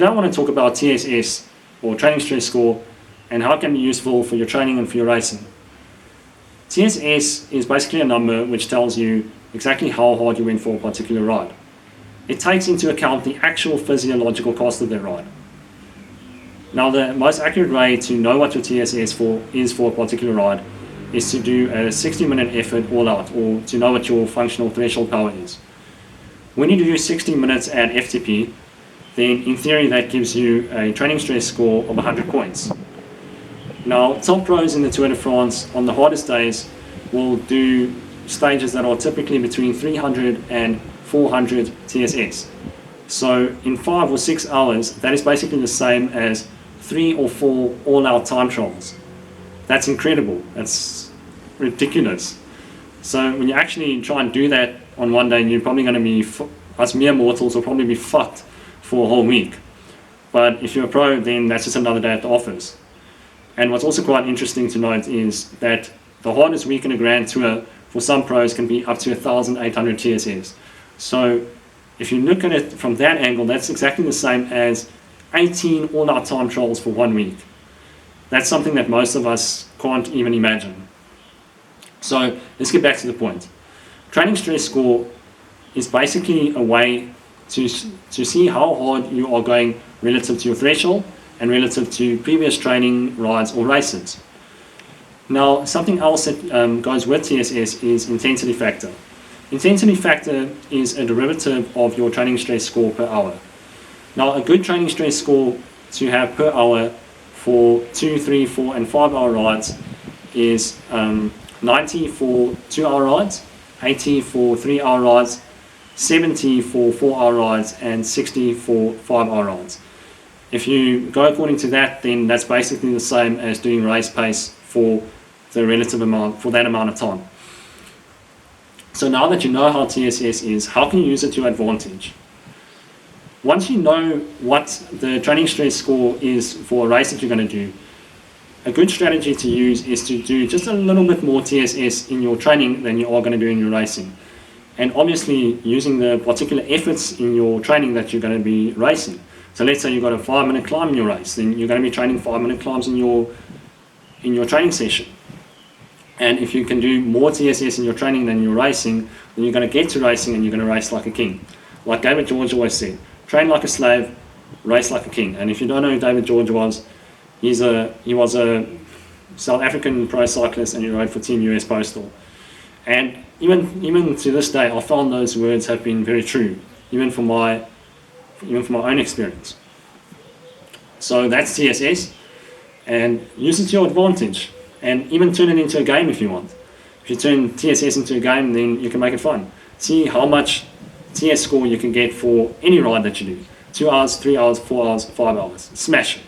Today I want to talk about TSS, or training stress score, and how it can be useful for your training and for your racing. TSS is basically a number which tells you exactly how hard you went for a particular ride. It takes into account the actual physiological cost of the ride. Now, the most accurate way to know what your TSS is for a particular ride is to do a 60-minute effort all out, or to know what your functional threshold power is. When you do 60 minutes at FTP, then in theory that gives you a training stress score of 100 points. Now, top pros in the Tour de France on the hardest days will do stages that are typically between 300 and 400 TSS. So in 5 or 6 hours, that is basically the same as 3 or 4 all-out time trials. That's incredible. That's ridiculous. So when you actually try and do that on one day, you're probably going to be, us mere mortals will probably be fucked for a whole week. But if you're a pro, then that's just another day at the office. And what's also quite interesting to note is that the hardest week in a Grand Tour for some pros can be up to 1,800 TSS. So if you look at it from that angle, that's exactly the same as 18 all-out time trials for 1 week. That's something that most of us can't even imagine. So let's get back to the point. Training stress score is basically a way to see how hard you are going relative to your threshold and relative to previous training rides or races. Now, something else that goes with TSS is intensity factor. Intensity factor is a derivative of your training stress score per hour. Now, a good training stress score to have per hour for 2, 3, 4 and 5 hour rides is 90 for 2 hour rides, 80 for 3 hour rides, 70 for 4 hour rides, and 60 for 5 hour rides. If you go according to that, then that's basically the same as doing race pace for the relative amount, for that amount of time. So now that you know how TSS is, how can you use it to your advantage? Once you know what the training stress score is for a race that you're going to do, a good strategy to use is to do just a little bit more TSS in your training than you are going to do in your racing. And obviously using the particular efforts in your training that you're going to be racing. So let's say you've got a 5-minute climb in your race, then you're going to be training 5-minute climbs in your training session. And if you can do more TSS in your training than you're racing, then you're going to get to racing and you're going to race like a king. Like David George always said, train like a slave, race like a king. And if you don't know who David George was, he was a South African pro cyclist, and he rode for Team US Postal. And even to this day, I found those words have been very true, even for my own experience. So that's TSS, and use it to your advantage, and even turn it into a game if you want. If you turn TSS into a game, then you can make it fun. See how much TS score you can get for any ride that you do. 2 hours, 3 hours, 4 hours, 5 hours. Smash it.